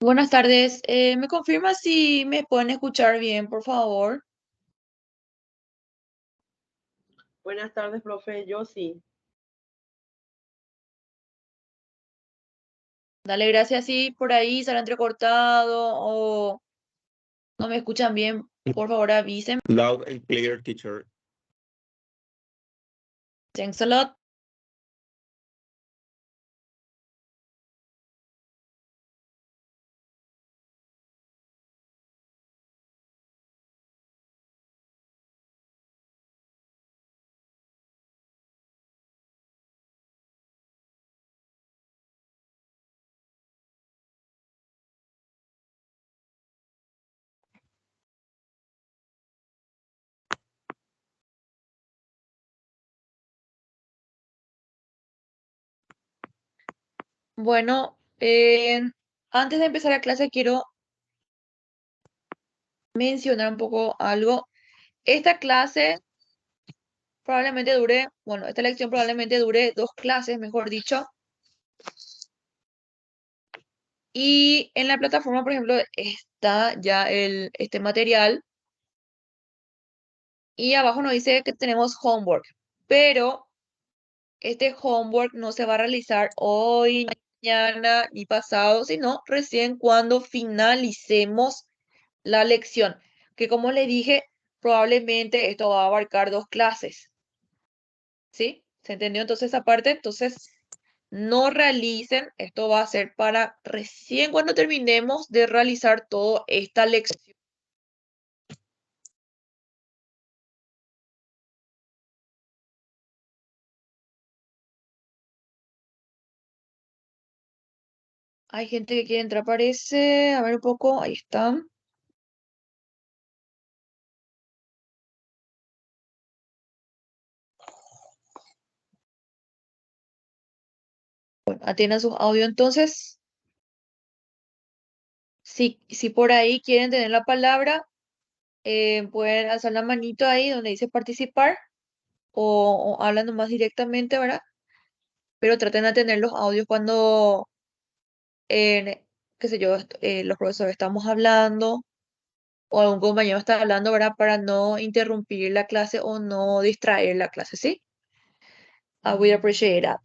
Buenas tardes. ¿Me confirma si me pueden escuchar bien, por favor? Buenas tardes, profe. Yo sí. Dale gracias si por ahí sale entrecortado o no me escuchan bien. Por favor, avisen. Loud and clear, teacher. Thanks a lot. Bueno, antes de empezar la clase quiero mencionar un poco algo. Esta clase probablemente dure, bueno, esta lección probablemente dure 2 clases, mejor dicho. Y en la plataforma, por ejemplo, está ya este material. Y abajo nos dice que tenemos homework, pero este homework no se va a realizar hoy, mañana ni pasado, sino recién cuando finalicemos la lección, que como le dije, probablemente esto va a abarcar 2 clases. ¿Sí? ¿Se entendió entonces esa parte? Entonces, no realicen, esto va a ser para recién cuando terminemos de realizar toda esta lección. Hay gente que quiere entrar, parece. A ver un poco, ahí están. Bueno, atiendan sus audio entonces. Si por ahí quieren tener la palabra, pueden alzar la manito ahí donde dice participar o hablan más directamente, ¿verdad? Pero traten de tener los audios cuando, qué sé yo, los profesores estamos hablando o algún compañero está hablando, ¿verdad? Para no interrumpir la clase o no distraer la clase, ¿sí? I would appreciate that.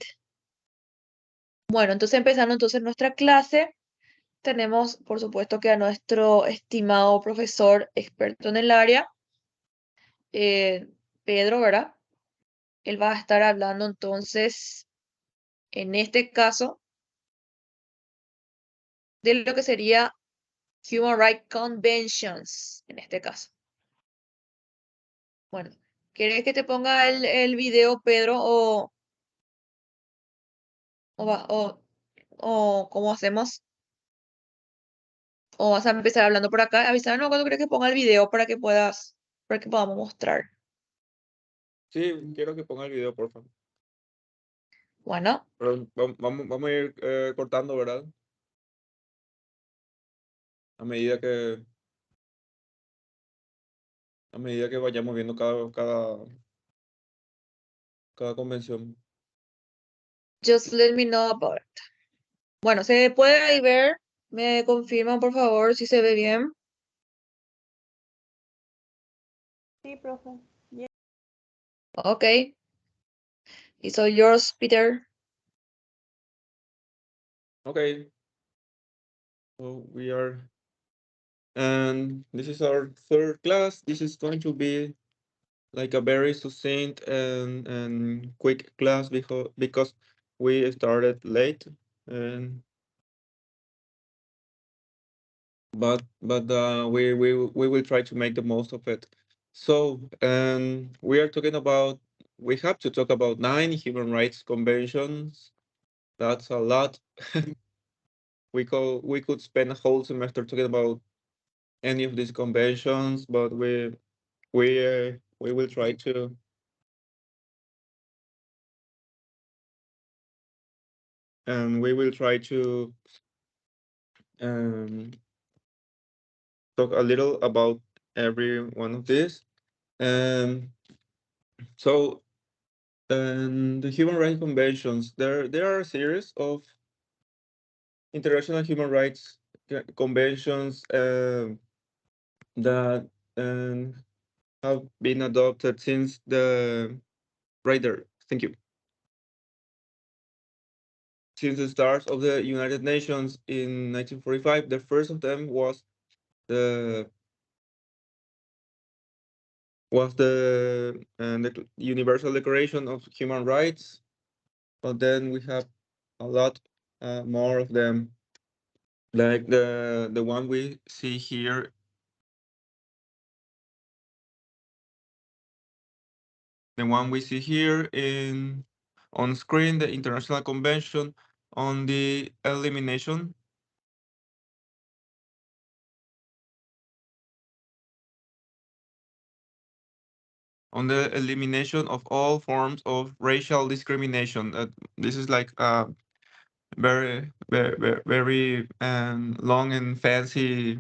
Bueno, entonces empezando entonces nuestra clase, tenemos por supuesto que a nuestro estimado profesor experto en el área, eh, Pedro, ¿verdad? Él va a estar hablando entonces, en este caso, de lo que sería Human Rights Conventions, en este caso. Bueno, ¿quieres que te ponga el video, Pedro, o, o cómo hacemos? ¿O vas a empezar hablando por acá? Avísame cuando crees que ponga el video para que podamos mostrar. Sí, quiero que ponga el video, por favor. Bueno, Pero vamos a ir cortando, ¿verdad? A medida que, a medida que vayamos viendo cada convención. just let me know about it. Bueno, ¿se puede ahí ver? ¿Me confirman, por favor, si se ve bien? Sí, profe. Ok. It's all yours, Peter. Okay. So we are, and this is our third class. This is going to be like a very succinct and quick class because we started late, and but we will try to make the most of it. So, we are talking about, we have to talk about 9 human rights conventions. That's a lot. We could spend a whole semester talking about any of these conventions, but we will try to. And we will try to um, talk a little about every one of these. Um, so, the human rights conventions, there are a series of international human rights conventions that have been adopted since the right there. Thank you. Since the start of the United Nations in 1945, the first of them was the Universal Declaration of Human Rights, but then we have a lot more of them, like the one we see here. The one we see here on screen, the International Convention on the Elimination of all forms of racial discrimination. This is like a very long and very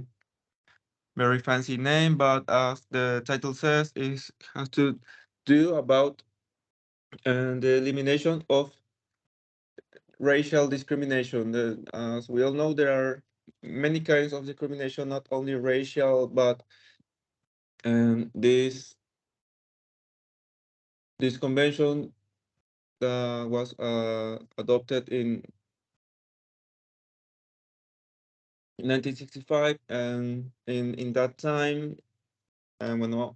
fancy name, but as the title says, it has to do about the elimination of racial discrimination. As we all know, there are many kinds of discrimination, not only racial, but this convention was adopted in 1965, and in that time, bueno,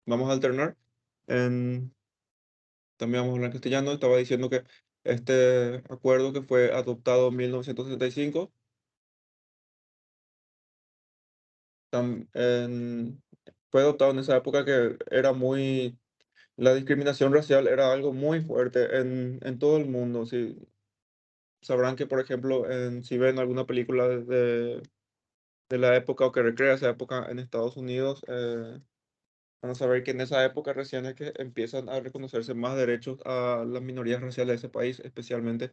vamos a alternar. También vamos a hablar en castellano. Estaba diciendo que este acuerdo que fue adoptado en 1965 fue adoptado en esa época que era la discriminación racial era algo muy fuerte en todo el mundo. Sí, sabrán que, por ejemplo, si ven alguna película de la época o que recrea esa época en Estados Unidos, van a saber que en esa época recién es que empiezan a reconocerse más derechos a las minorías raciales de ese país, especialmente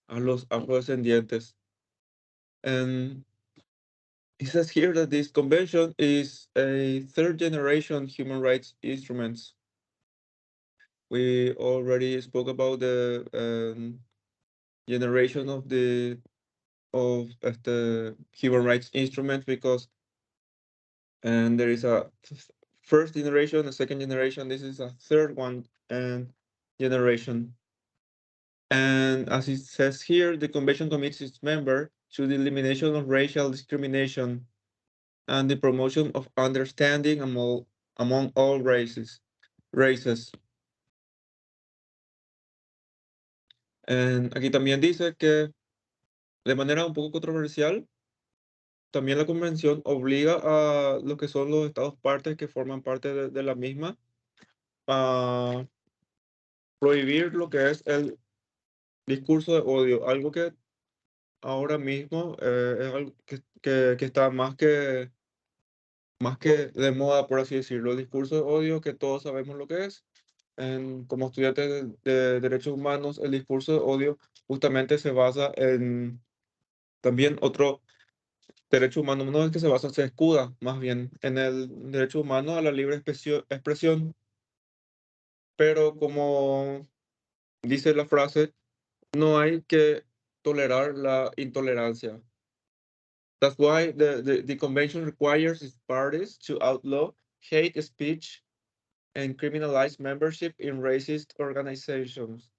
a los afrodescendientes. And it says here that this convention is a third generation human rights instruments. We already spoke about the generation of the human rights instrument, because there is a first generation, a second generation. This is a third one and generation. And as it says here, the convention commits its member to the elimination of racial discrimination and the promotion of understanding among all races. Aquí también dice que de manera un poco controversial, también la convención obliga a los que son los estados partes que forman parte de la misma a prohibir lo que es el discurso de odio, algo que ahora mismo es algo que está más que de moda, por así decirlo. El discurso de odio, que todos sabemos lo que es. Como estudiantes de derechos humanos, el discurso de odio justamente se basa en también otro derecho humano, no es que se escuda más bien en el derecho humano a la libre expresión, pero como dice la frase, no hay que tolerar la intolerancia. That's why the convention requires its parties to outlaw hate speech and criminalize membership in racist organizations.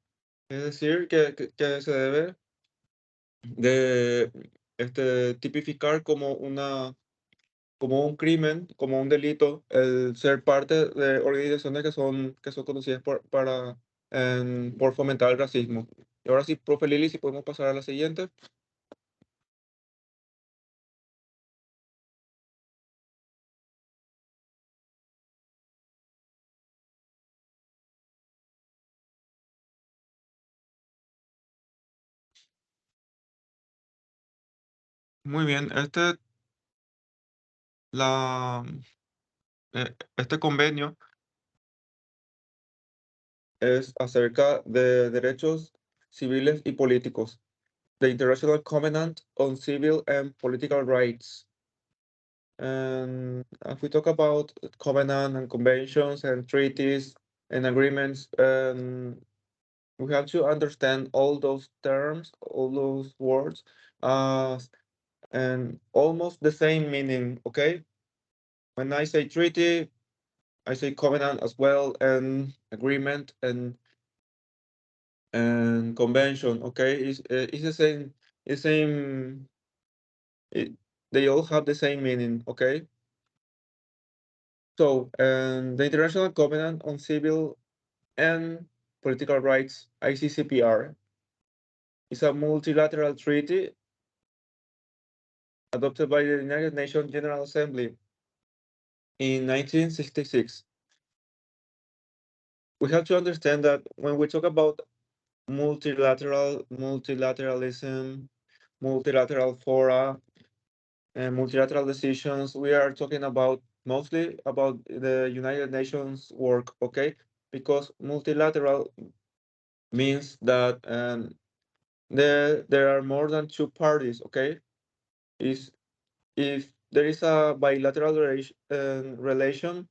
Es decir, que se debe de tipificar como como un crimen, como un delito, el ser parte de organizaciones que son conocidas por fomentar el racismo. Y ahora sí, profe Lili, si podemos pasar a la siguiente. Muy bien, este convenio es acerca de derechos civiles y políticos, the International Covenant on Civil and Political Rights. And if we talk about covenant and conventions and treaties and agreements, we have to understand all those terms, all those words, and almost the same meaning, okay? When I say treaty, I say covenant as well, and agreement and convention, okay? It's the same, the same, it, they all have the same meaning, okay? So, the International Covenant on Civil and Political Rights, ICCPR, is a multilateral treaty adopted by the United Nations General Assembly in 1966. We have to understand that when we talk about multilateralism, multilateral fora, and multilateral decisions, we are talking about mostly about the United Nations work, okay? Because multilateral means that there are more than two parties, okay? Is if there is a bilateral relation,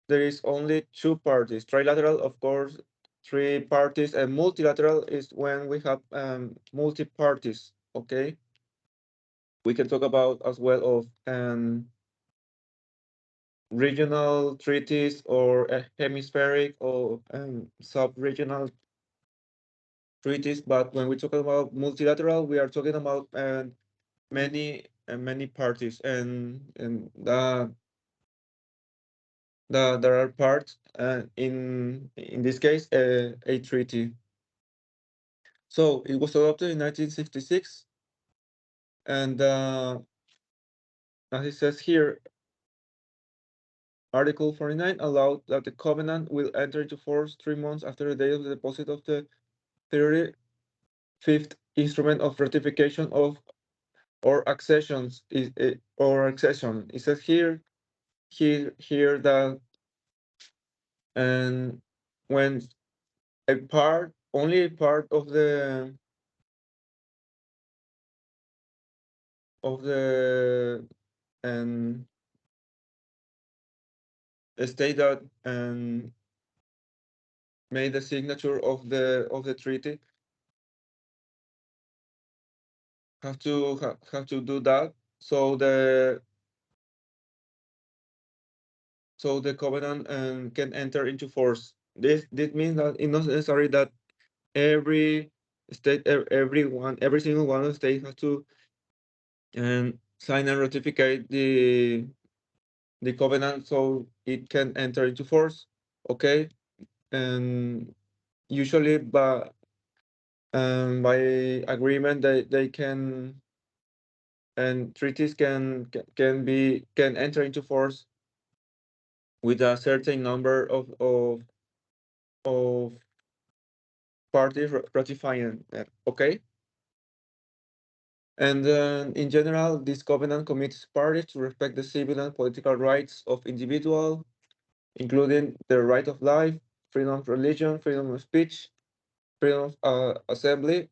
there is only two parties. Trilateral, of course, three parties, and multilateral is when we have multi parties. Okay, we can talk about as well of regional treaties or hemispheric or sub-regional treaties. But when we talk about multilateral, we are talking about many parties, and there are parts in this case a treaty. So it was adopted in 1966, and as it says here, Article 49 allowed that the covenant will enter into force 3 months after the date of the deposit of the 35th instrument of ratification of or accessions or accession. It says here that and when only a part of the and state that made the signature of the treaty have to do that, so the covenant can enter into force. This means that it's not necessary that every state, every single one of the states has to sign and ratify the covenant so it can enter into force. Okay, and usually by agreement they can and treaties can enter into force with a certain number of parties ratifying it. Okay, and then in general, this covenant commits parties to respect the civil and political rights of individuals, including the right of life, freedom of religion, freedom of speech, freedom of assembly,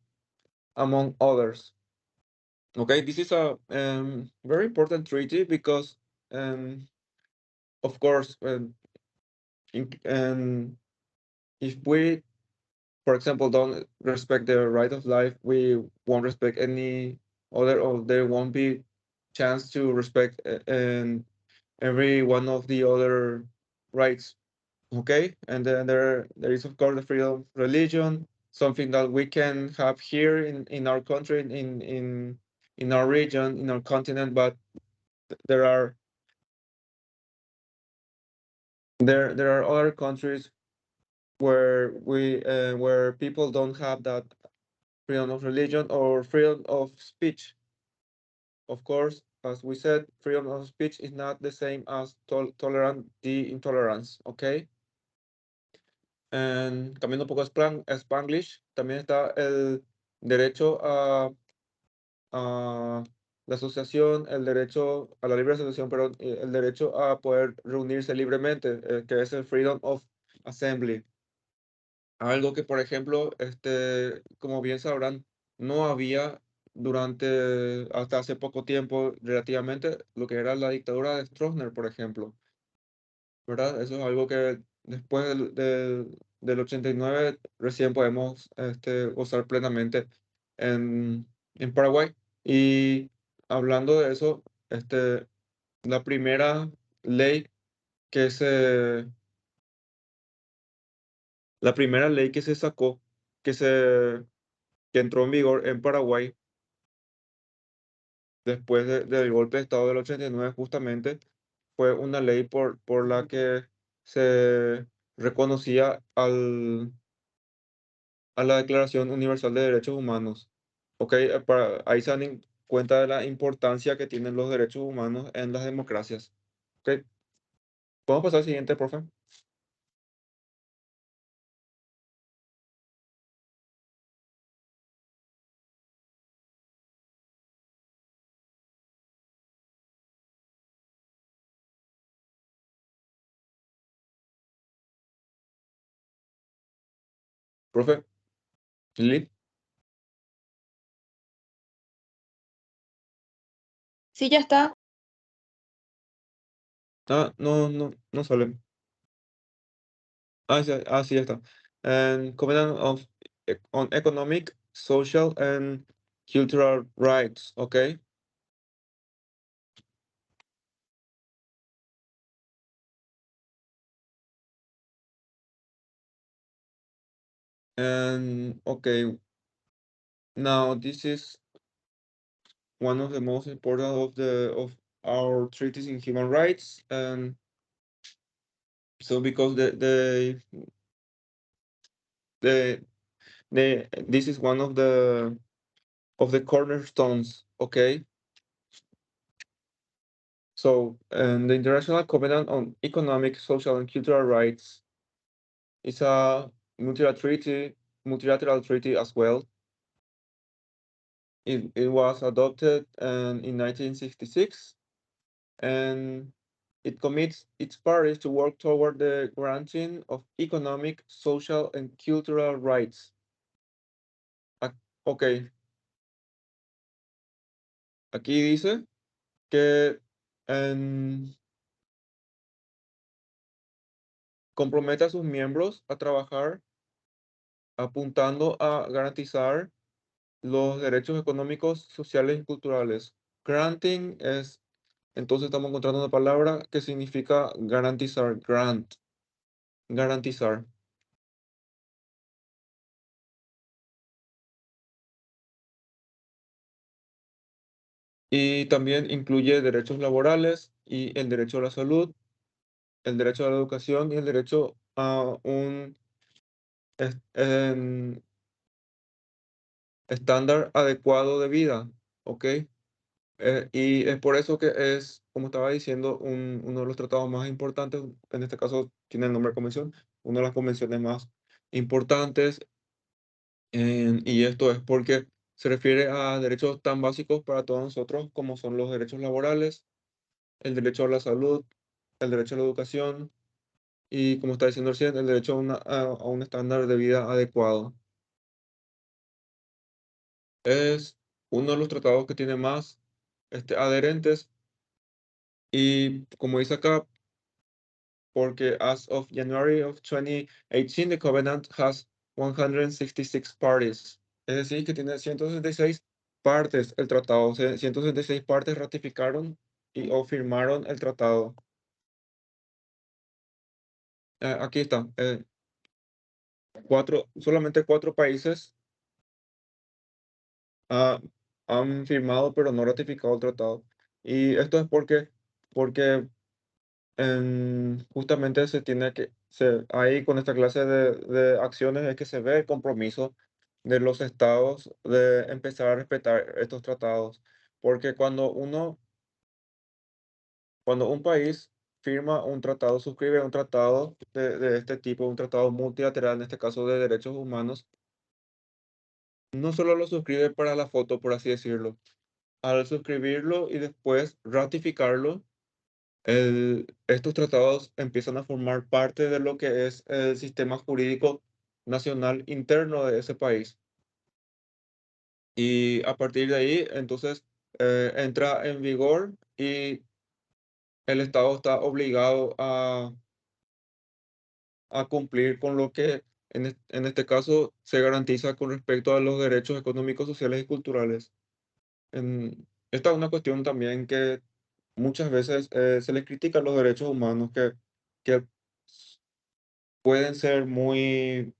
among others. Okay, this is a very important treaty because, of course, if we, for example, don't respect the right of life, we won't respect any other, or there won't be chance to respect and every one of the other rights. Okay, and then there is of course the freedom of religion, something that we can have here in our country, in our region, in our continent, but there are there are other countries where people don't have that freedom of religion or freedom of speech. Of course, as we said, freedom of speech is not the same as tolerant the intolerance, okay? Cambiando un poco a Spanglish, también está el derecho a la asociación, el derecho a la libre asociación, pero el derecho a poder reunirse libremente, que es el freedom of assembly. Algo que, por ejemplo, como bien sabrán, no había hasta hace poco tiempo, relativamente, lo que era la dictadura de Stroessner, por ejemplo, ¿verdad? Eso es algo que después del 89 recién podemos gozar plenamente en Paraguay. Y hablando de eso, la primera ley que se, la primera ley que se sacó, que se, que entró en vigor en Paraguay después del golpe de Estado del 89 justamente, fue una ley por la que se reconocía a la Declaración Universal de Derechos Humanos. Ok, ahí se dan cuenta de la importancia que tienen los derechos humanos en las democracias. Ok, ¿podemos pasar al siguiente, profe? Profe, Lili. Sí, ya está. Ah, no, no, no sale. Ah, sí, sí, ya está. And Covenant on Economic, Social and Cultural Rights, okay? And okay, now this is one of the most important of our treaties in human rights, and so because the this is one of the cornerstones, okay? So, the International Covenant on Economic, Social, and Cultural Rights is a multilateral treaty as well. It was adopted in 1966, and it commits its parties to work toward the granting of economic, social, and cultural rights. Ok, aquí dice que compromete a sus miembros a trabajar apuntando a garantizar los derechos económicos, sociales y culturales. Granting es, entonces estamos encontrando una palabra que significa garantizar, grant, garantizar. Y también incluye derechos laborales y el derecho a la salud, el derecho a la educación y el derecho a un estándar adecuado de vida, ¿ok? Y es por eso que es, como estaba diciendo, uno de los tratados más importantes, en este caso tiene el nombre de convención, una de las convenciones más importantes, y esto es porque se refiere a derechos tan básicos para todos nosotros como son los derechos laborales, el derecho a la salud, el derecho a la educación y, como está diciendo recién, el derecho a un estándar de vida adecuado. Es uno de los tratados que tiene más adherentes y, como dice acá, porque as of January of 2018, the covenant has 166 parties. Es decir, que tiene 166 partes el tratado. O sea, 166 partes ratificaron o firmaron el tratado. Aquí está. Solamente 4 países ah, han firmado pero no ratificado el tratado. Y esto es porque justamente ahí con esta clase de acciones es que se ve el compromiso de los estados de empezar a respetar estos tratados. Porque cuando un país firma un tratado, suscribe un tratado de este tipo, un tratado multilateral, en este caso de derechos humanos, no solo lo suscribe para la foto, por así decirlo. Al suscribirlo y después ratificarlo, estos tratados empiezan a formar parte de lo que es el sistema jurídico nacional interno de ese país. Y a partir de ahí, entonces, entra en vigor y el Estado está obligado a cumplir con lo que en este caso se garantiza con respecto a los derechos económicos, sociales y culturales. Esta es una cuestión también que muchas veces se les critica a los derechos humanos que pueden ser muy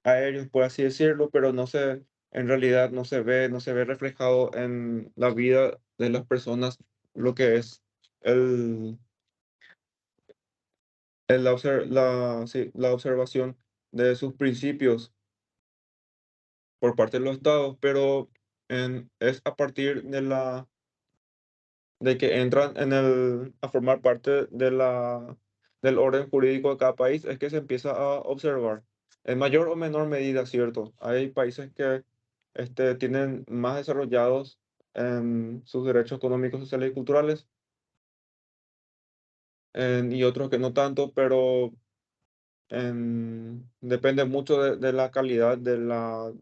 aéreos, por así decirlo, pero en realidad no se ve reflejado en la vida de las personas lo que es el, la observación de sus principios por parte de los estados, pero es a partir de que entran a formar parte del orden jurídico de cada país, es que se empieza a observar, en mayor o menor medida, ¿cierto? Hay países que tienen más desarrollados en sus derechos económicos, sociales y culturales, y otros que no tanto, pero depende mucho de la calidad de la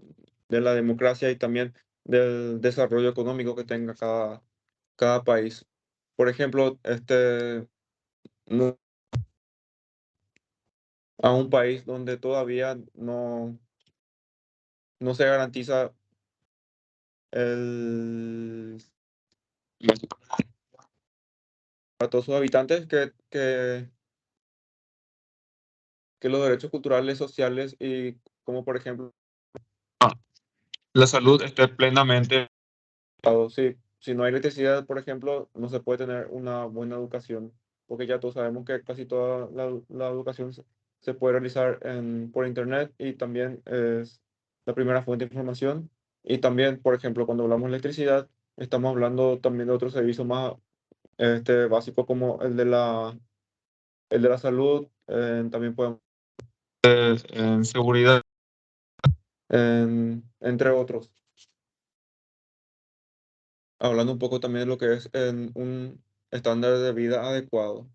democracia y también del desarrollo económico que tenga cada país. Por ejemplo, no- a un país donde todavía no se garantiza el, a todos sus habitantes que los derechos culturales, sociales y como por ejemplo la salud esté plenamente. Sí, si no hay electricidad, por ejemplo, no se puede tener una buena educación, porque ya todos sabemos que casi toda la educación se puede realizar por internet y también es la primera fuente de información. Y también, por ejemplo, cuando hablamos de electricidad, estamos hablando también de otros servicios más básicos como el de la salud, también podemos en seguridad, entre otros. Hablando un poco también de lo que es en un estándar de vida adecuado.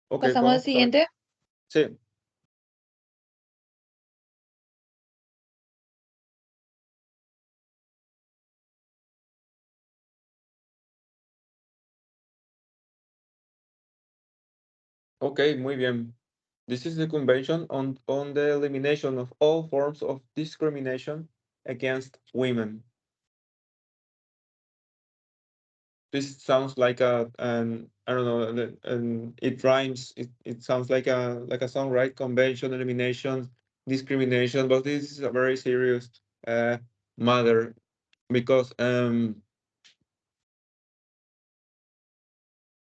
Ok, Pasamos al podemos pasar. siguiente. Sí, ok, muy bien. This is the Convention on the Elimination of All Forms of Discrimination Against Women. This sounds like I don't know, and it rhymes. It sounds like a song, right? Convention, elimination, discrimination, but this is a very serious uh, matter because the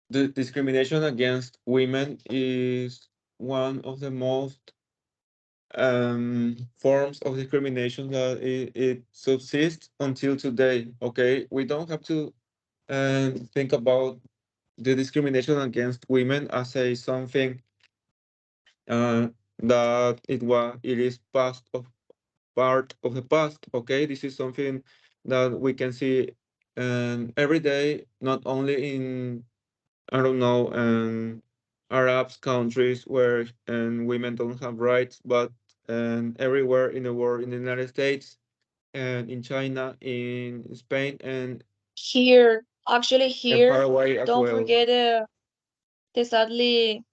discrimination against women is one of the most forms of discrimination that it subsists until today. Okay, we don't have to think about the discrimination against women as a something uh, that it is part of the past. Okay, this is something that we can see every day, not only in I don't know, Arab countries where women don't have rights, but everywhere in the world, in the United States and in China, in Spain, Here, actually and here, Paraguay as don't well. forget the sadly,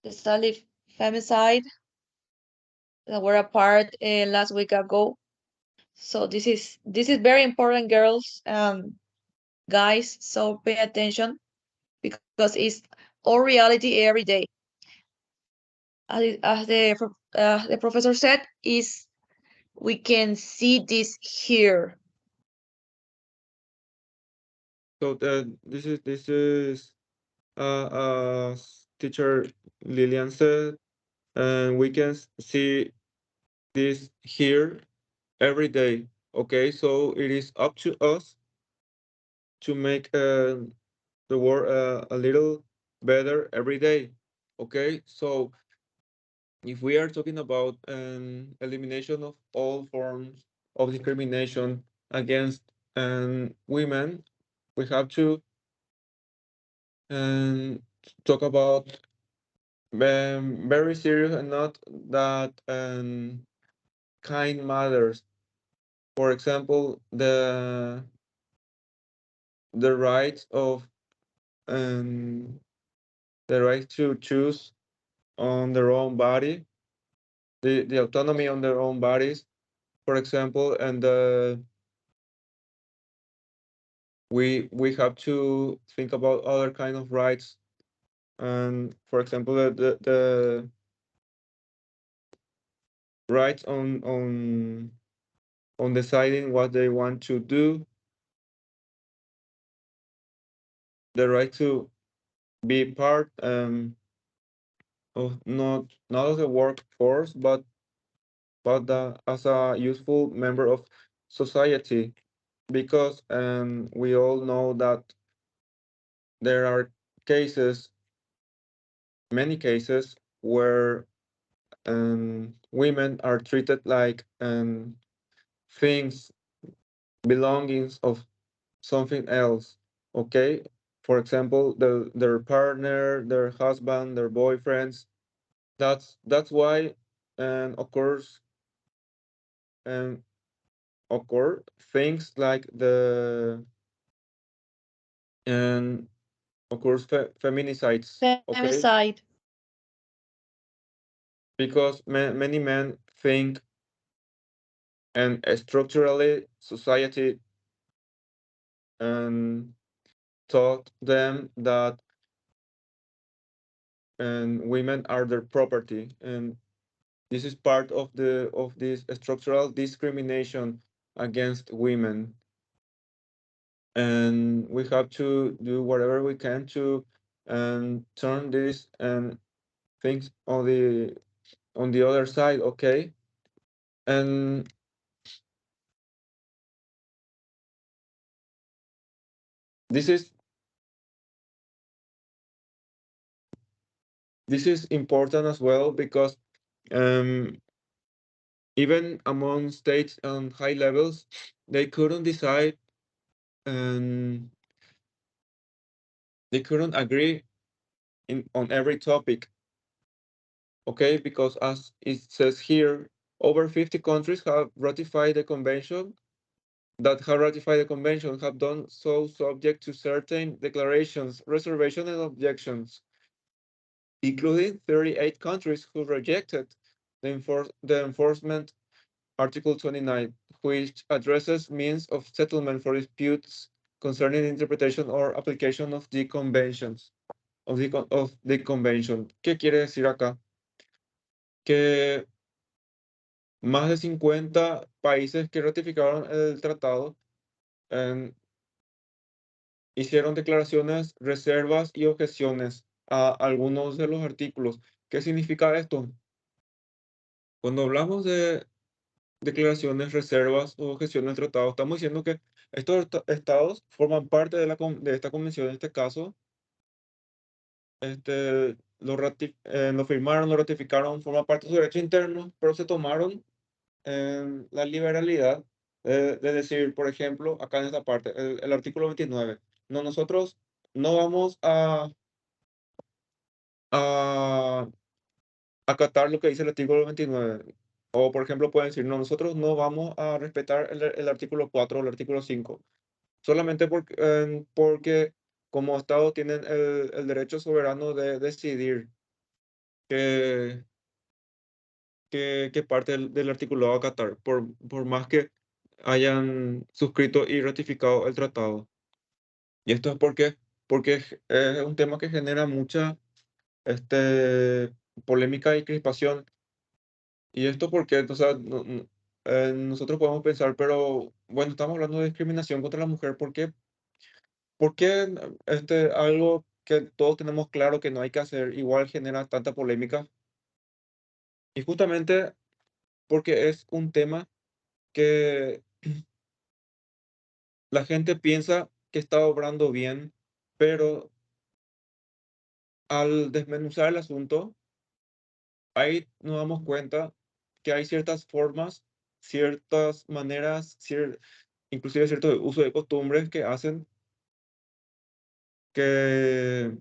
the sadly femicide that were apart last week ago. So this is very important, girls, guys. So pay attention because it's all reality every day. As the professor said, is we can see this here. So this is teacher Lilian said, and we can see this here every day. Okay, so it is up to us to make the world a little better every day. Okay, so if we are talking about an elimination of all forms of discrimination against women, we have to um, talk about very serious and not that kind matters. For example, the right of the right to choose on their own body, the autonomy on their own bodies, for example, and we have to think about other kind of rights, and for example, the rights on deciding what they want to do, the right to be part of not of the workforce, but as a useful member of society, because we all know that there are cases, many cases, where women are treated like things, belongings of something else. Okay, for example, their partner, their husband, their boyfriends. That's why, and and occur things like the and occurs feminicides. Okay, Femicide. because many men think, and structurally society taught them that women are their property, and this is part of this structural discrimination against women, and we have to do whatever we can to turn this and things on the other side. Okay, and this is important as well, because um, even among states on high levels, they couldn't decide, and they couldn't agree on every topic. Okay, because as it says here, over 50 countries have ratified the convention. That have ratified the convention have done so subject to certain declarations, reservations, and objections, including 38 countries who rejected the enforcement Article 29, which addresses means of settlement for disputes concerning interpretation or application of the conventions, of the convention. ¿Qué quiere decir acá? Que más de 50 países que ratificaron el tratado em, hicieron declaraciones, reservas y objeciones a algunos de los artículos. ¿Qué significa esto? Cuando hablamos de declaraciones, reservas o objeciones del tratado, estamos diciendo que estos estados forman parte de esta convención, en este caso, lo firmaron, lo ratificaron, forma parte de su derecho interno, pero se tomaron la liberalidad de decir, por ejemplo, acá en esta parte, el artículo 29, no, nosotros no vamos a acatar lo que dice el artículo 29. O, por ejemplo, pueden decir, no, nosotros no vamos a respetar el artículo 4 o el artículo 5, solamente porque como Estado tienen el derecho soberano de decidir qué, qué parte del artículo va a acatar, por más que hayan suscrito y ratificado el tratado. Y esto es porque es un tema que genera mucha polémica y crispación. Y esto porque, o sea, nosotros podemos pensar, pero bueno, estamos hablando de discriminación contra la mujer. ¿Por qué algo que todos tenemos claro que no hay que hacer igual genera tanta polémica? Y justamente porque es un tema que la gente piensa que está obrando bien, pero al desmenuzar el asunto, ahí nos damos cuenta que hay ciertas formas, ciertas maneras, inclusive cierto uso de costumbres que hacen que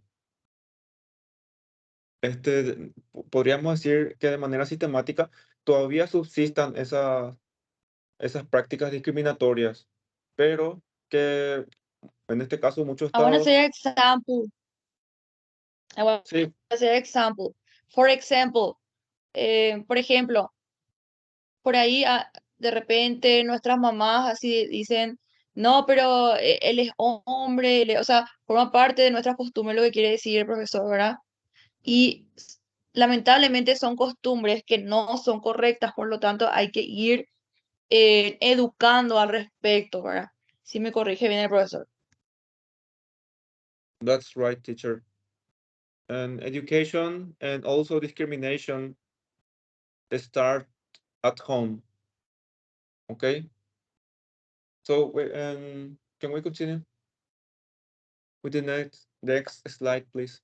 podríamos decir que de manera sistemática todavía subsistan esas prácticas discriminatorias, pero que En este caso, muchos I want to estados, say example. I want sí, to say example. For example, por ejemplo, por ahí de repente nuestras mamás así dicen, no, pero él es hombre, o sea, forma parte de nuestra costumbre lo que quiere decir el profesor, ¿verdad? Y lamentablemente son costumbres que no son correctas, por lo tanto hay que ir educando al respecto, ¿verdad? Si me corrige bien el profesor. that's right, teacher. And education and also discrimination start at home. Okay. So can we continue with the next slide, please?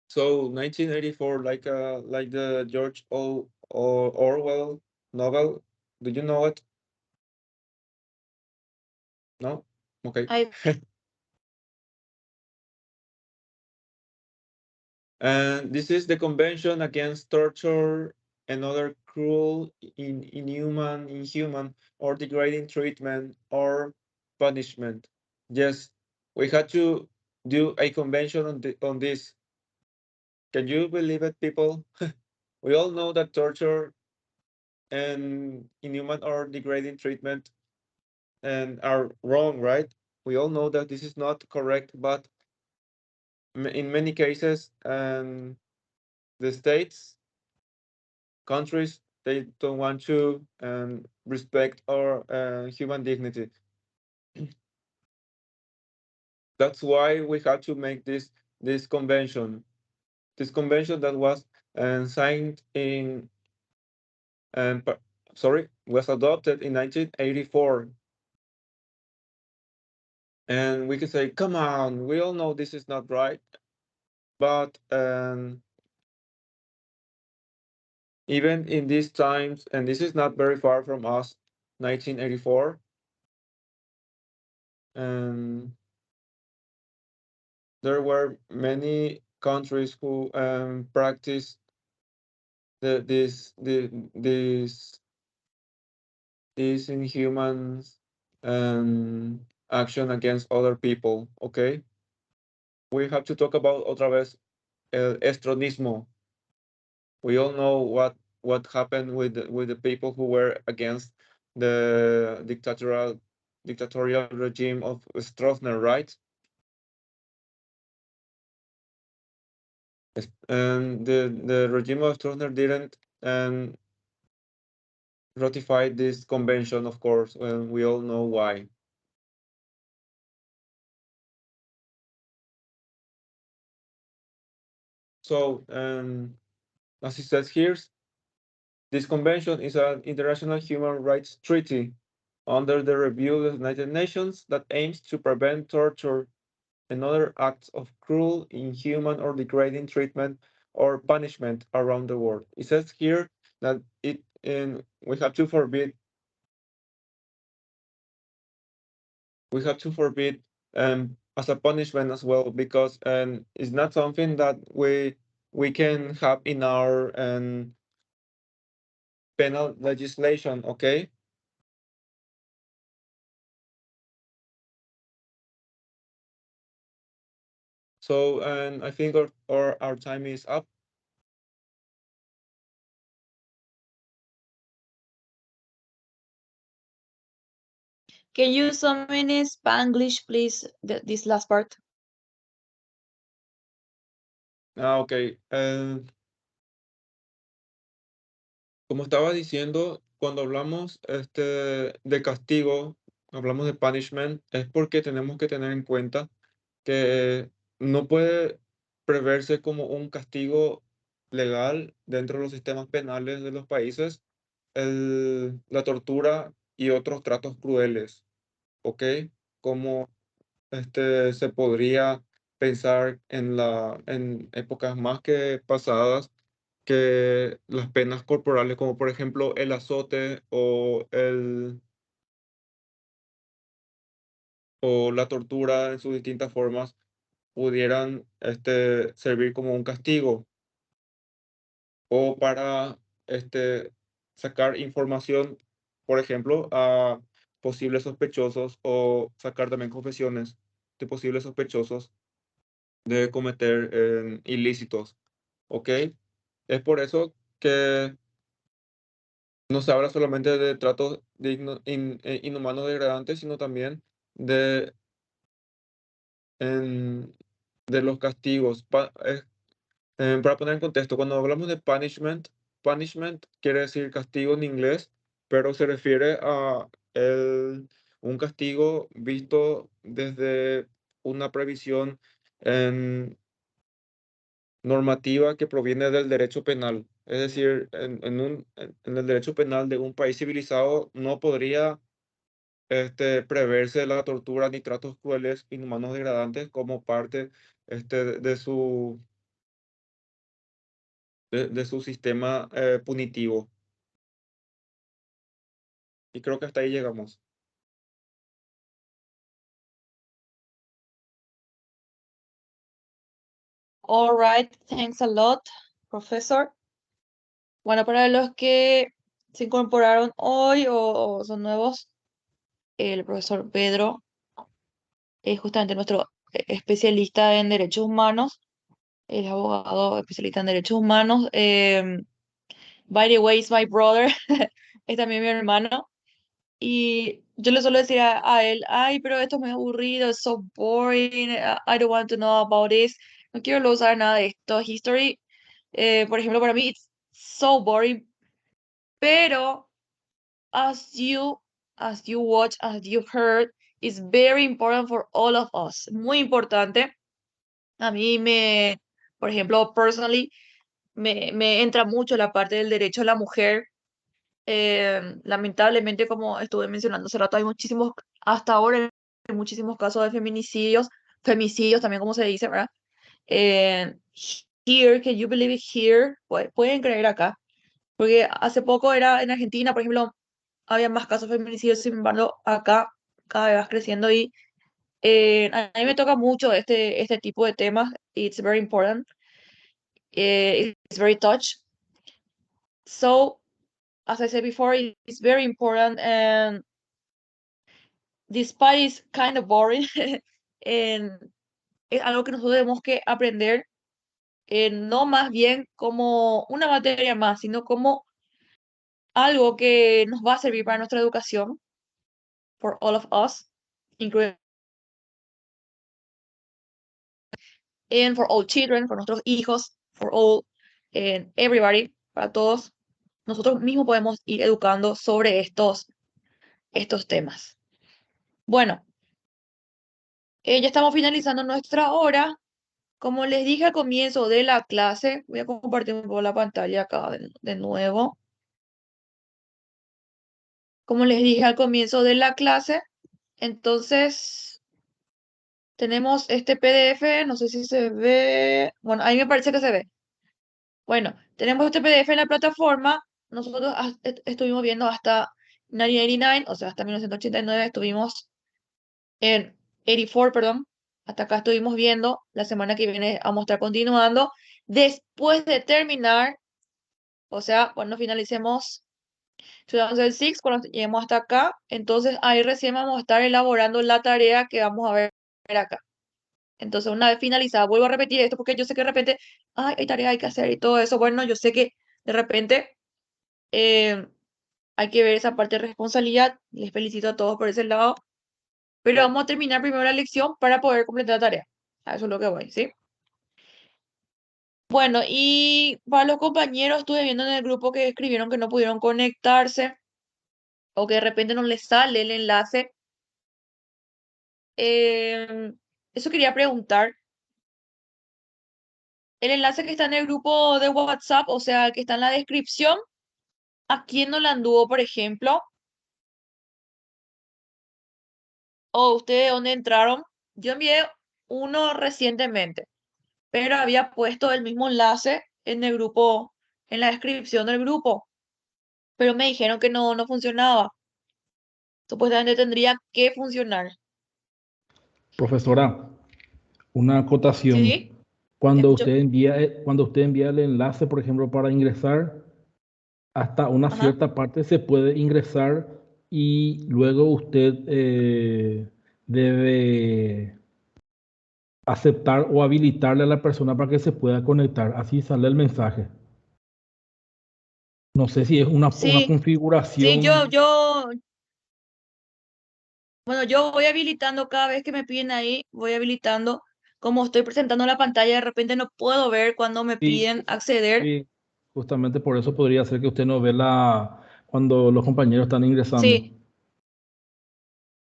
So 1984, like the George Orwell novel. Do you know it? No? Okay. I And this is the Convention Against Torture and Other Cruel, inhuman, or degrading treatment or punishment. Yes, we had to do a convention on this. Can you believe it, people? We all know that torture and inhuman or degrading treatment and are wrong, right? We all know that this is not correct, but in many cases, the states, countries, they don't want to respect our human dignity. That's why we had to make this convention. This convention that was signed in um, pa- was adopted in 1984. And we can say, come on, we all know this is not right. But even in these times, and this is not very far from us, 1984, and there were many countries who practiced the, this inhuman action against other people. Okay, we have to talk about otra vez el estronismo. We all know what happened with the people who were against the dictatorial regime of Stroessner, right? And the regime of Stroessner didn't ratify this convention, of course, and we all know why. So, as it says here, this convention is an international human rights treaty under the review of the United Nations that aims to prevent torture and other acts of cruel, inhuman, or degrading treatment or punishment around the world. It says here that we have to forbid as a punishment as well, because it's not something that we can have in our penal legislation. Okay. So, and I think our time is up. Can you sum in Spanglish, please, this last part? Okay. Como estaba diciendo, cuando hablamos de castigo, hablamos de punishment, es porque tenemos que tener en cuenta que no puede preverse como un castigo legal dentro de los sistemas penales de los países la tortura y otros tratos crueles, ¿ok? Como se podría pensar en épocas más que pasadas que las penas corporales, como por ejemplo el azote o la tortura en sus distintas formas, pudieran servir como un castigo o para sacar información, por ejemplo, a posibles sospechosos o sacar también confesiones de posibles sospechosos de cometer ilícitos, ¿ok? Es por eso que no se habla solamente de tratos inhumanos degradantes, sino también de, en- de los castigos. Para poner en contexto, cuando hablamos de punishment, punishment quiere decir castigo en inglés, pero se refiere a un castigo visto desde una previsión normativa que proviene del derecho penal. Es decir, en el derecho penal de un país civilizado no podría preverse la tortura ni tratos crueles, inhumanos, degradantes como parte de su sistema punitivo. Y creo que hasta ahí llegamos. All right, thanks a lot, professor. Bueno, para los que se incorporaron hoy o son nuevos, el profesor Pedro es justamente nuestro especialista en derechos humanos, es abogado especialista en derechos humanos. By the way, is my brother, es también mi hermano. Y yo le suelo decir a él, ay, pero esto es muy aburrido, es so boring, I don't want to know about this. No quiero luego saber nada de esto. History, por ejemplo, para mí, it's so boring. Pero as you watch, as you heard, it's very important for all of us. Muy importante. A mí por ejemplo, personally, me entra mucho la parte del derecho a la mujer. Lamentablemente, como estuve mencionando hace rato, hay muchísimos, hasta ahora, hay muchísimos casos de feminicidios, femicidios también, como se dice, ¿verdad? Eh, Here, can you believe it here? Pueden creer acá, porque hace poco era en Argentina, por ejemplo, había más casos de feminicidios, sin embargo, acá cada vez va creciendo y a mí me toca mucho este tipo de temas. It's very important. It's very touch. So, as I said before, it's very important and despite it's kind of boring, en- es algo que nosotros tenemos que aprender, no más bien como una materia más, sino como algo que nos va a servir para nuestra educación, for all of us, including and for all children, for nuestros hijos, for all, everybody, para todos. Nosotros mismos podemos ir educando sobre estos temas. Bueno, ya estamos finalizando nuestra hora. Como les dije al comienzo de la clase, voy a compartir un poco la pantalla acá de nuevo. Como les dije al comienzo de la clase, entonces tenemos este PDF, no sé si se ve, bueno, ahí me parece que se ve. Bueno, tenemos este PDF en la plataforma, nosotros estuvimos viendo hasta 1989, o sea, hasta 1989 estuvimos en 84, perdón, hasta acá estuvimos viendo, la semana que viene vamos a estar continuando, después de terminar, o sea, cuando finalicemos 2006, cuando lleguemos hasta acá, entonces ahí recién vamos a estar elaborando la tarea que vamos a ver acá. Entonces, una vez finalizada, vuelvo a repetir esto porque yo sé que de repente, ay, hay tarea, hay que hacer y todo eso. Bueno, yo sé que de repente eh, hay que ver esa parte de responsabilidad. Les felicito a todos por ese lado. Pero vamos a terminar primero la lección para poder completar la tarea. A eso es lo que voy, ¿sí? Bueno, y para los compañeros, estuve viendo en el grupo que escribieron que no pudieron conectarse o que de repente no les sale el enlace. Eso quería preguntar. El enlace que está en el grupo de WhatsApp, o sea, el que está en la descripción, ¿a quién no le anduvo, por ejemplo? ¿O ustedes dónde entraron? Yo envié uno recientemente, pero había puesto el mismo enlace en el grupo, en la descripción del grupo, pero me dijeron que no funcionaba. Supuestamente tendría que funcionar. Profesora, una acotación. ¿Sí? ¿Te escucho? Cuando usted envía el enlace, por ejemplo, para ingresar, hasta una Ajá. cierta parte se puede ingresar y luego usted debe aceptar o habilitarle a la persona para que se pueda conectar. Así sale el mensaje. No sé si es una Sí, sí, configuración. bueno, yo voy habilitando cada vez que me piden ahí, voy habilitando. Como estoy presentando la pantalla, de repente no puedo ver cuando me Sí, piden acceder. sí, justamente por eso podría ser que usted no ve cuando los compañeros están ingresando. Sí,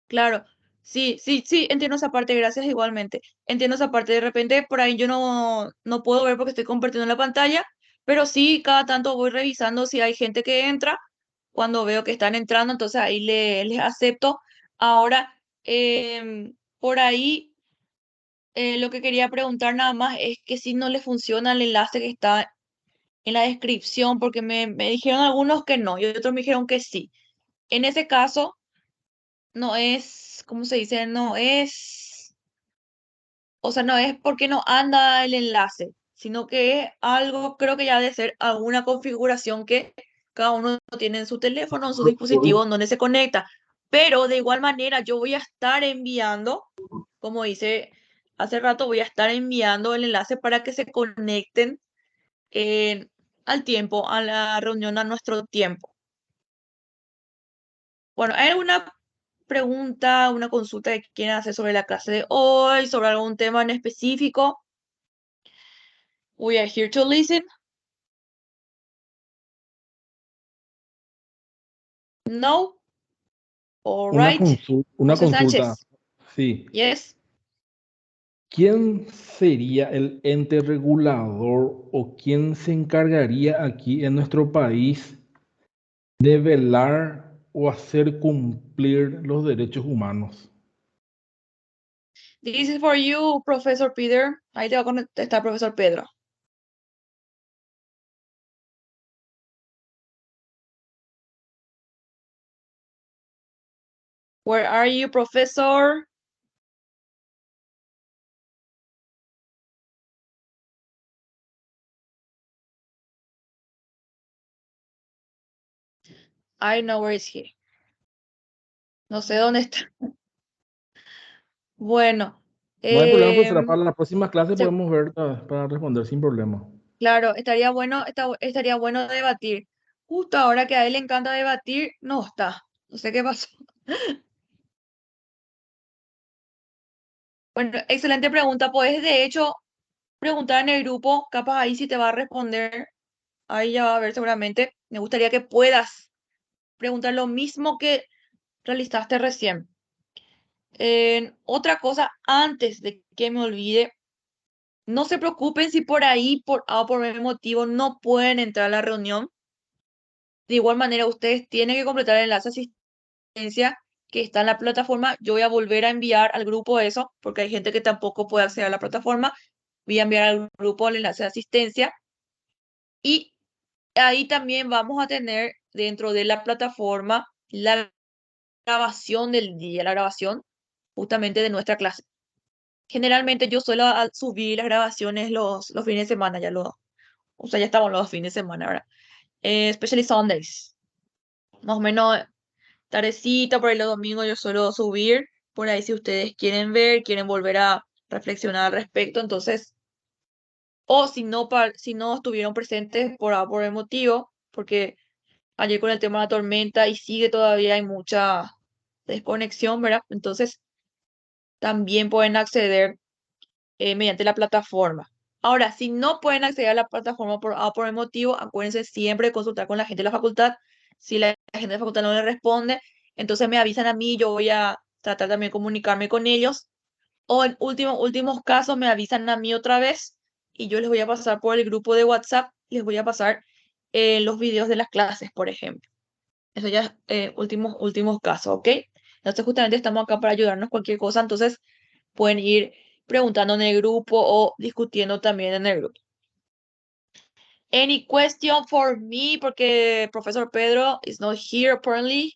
claro. Sí, sí, sí, entiendo esa parte, gracias igualmente. Entiendo esa parte. De repente por ahí yo no puedo ver porque estoy compartiendo la pantalla, pero sí, cada tanto voy revisando si hay gente que entra. Cuando veo que están entrando, entonces ahí les acepto. Ahora, por ahí. Lo que quería preguntar nada más es que si no le funciona el enlace que está en la descripción, porque me dijeron algunos que no y otros me dijeron que sí. En ese caso, no es, ¿cómo se dice? No es, o sea, no es porque no anda el enlace, sino que es algo, creo que ya debe ser alguna configuración que cada uno tiene en su teléfono, en su dispositivo, donde se conecta. Pero de igual manera, yo voy a estar enviando, como dice hace rato, voy a estar enviando el enlace para que se conecten al tiempo, a la reunión, a nuestro tiempo. Bueno, ¿hay alguna pregunta, una consulta que quieran hacer sobre la clase de hoy, sobre algún tema en específico? We are here to listen. No? All right. Una José consulta, Sánchez. sí. Yes. ¿Quién sería el ente regulador o quién se encargaría aquí en nuestro país de velar o hacer cumplir los derechos humanos? This is for you, Professor Peter. Ahí te va a contestar, Profesor Pedro. Where are you, Professor? I know where is he. No sé dónde está. Bueno, No hay problema, profesora. em, Para la próxima clase se- podemos ver para responder sin problema. claro, estaría bueno debatir. Justo ahora que a él le encanta debatir, no está. No sé qué pasó. Bueno, excelente pregunta. Puedes, de hecho, preguntar en el grupo, capaz ahí sí te va a responder. Ahí ya va a ver seguramente. Me gustaría que puedas preguntar lo mismo que realizaste recién. Otra cosa, antes de que me olvide, no se preocupen si por ahí, por A o por B motivo, no pueden entrar a la reunión. De igual manera, ustedes tienen que completar el enlace de asistencia que está en la plataforma. Yo voy a volver a enviar al grupo eso, porque hay gente que tampoco puede acceder a la plataforma. Voy a enviar al grupo el enlace de asistencia. Y ahí también vamos a tener dentro de la plataforma la grabación del día, la grabación justamente de nuestra clase. Generalmente yo suelo subir las grabaciones los fines de semana, o sea, ya estamos los fines de semana, ¿verdad? Especially Sundays. Más o menos tardecita, por ahí los domingos yo suelo subir, por ahí si ustedes quieren ver, quieren volver a reflexionar al respecto, entonces, o si no estuvieron presentes por el motivo, porque ayer con el tema de la tormenta y sigue todavía hay mucha desconexión, ¿verdad? Entonces, también pueden acceder mediante la plataforma. Ahora, si no pueden acceder a la plataforma por el motivo, acuérdense siempre de consultar con la gente de la facultad. Si la gente de la facultad no le responde, entonces me avisan a mí, yo voy a tratar también de comunicarme con ellos. O en últimos casos me avisan a mí otra vez y yo les voy a pasar por el grupo de WhatsApp, les voy a pasar los videos de las clases, por ejemplo. Eso ya es últimos casos, ¿ok? Entonces justamente estamos acá para ayudarnos cualquier cosa, entonces pueden ir preguntando en el grupo o discutiendo también en el grupo. Any question for me? Porque Profesor Pedro is not here apparently.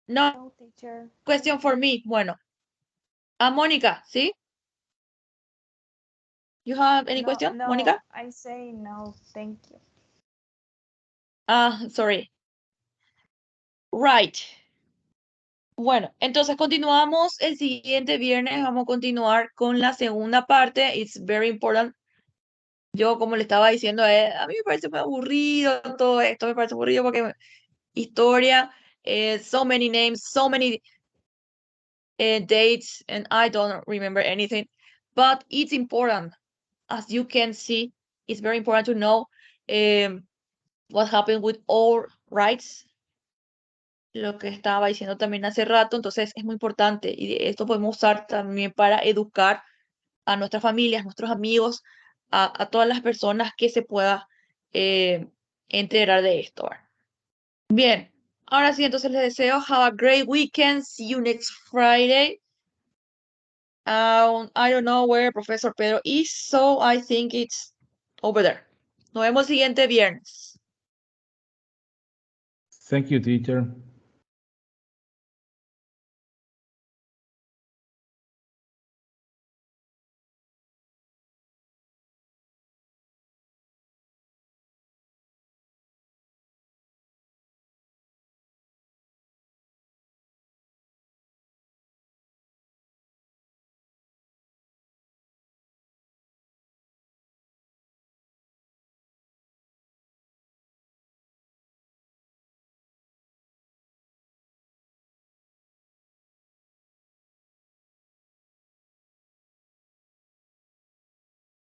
No No, teacher. question for me. Bueno, a Mónica, ¿sí? You have any No, question, no, Mónica? I say no, thank you. Ah, sorry. Right. Bueno, entonces continuamos el siguiente viernes. Vamos a continuar con la segunda parte. It's very important. Yo, como le estaba diciendo a mí me parece muy aburrido todo esto. Me parece aburrido porque historia, so many names, so many dates, and I don't remember anything. But it's important. As you can see, it's very important to know what happened with all rights. Lo que estaba diciendo también hace rato, entonces es muy importante y esto podemos usar también para educar a nuestras familias, nuestros amigos, a todas las personas que se pueda enterar de esto. ¿verdad? Bien, ahora sí, entonces les deseo have a great weekend. See you next Friday. I don't know where Professor Pedro is, so I think it's over there. Nos vemos el siguiente viernes. Thank you, teacher.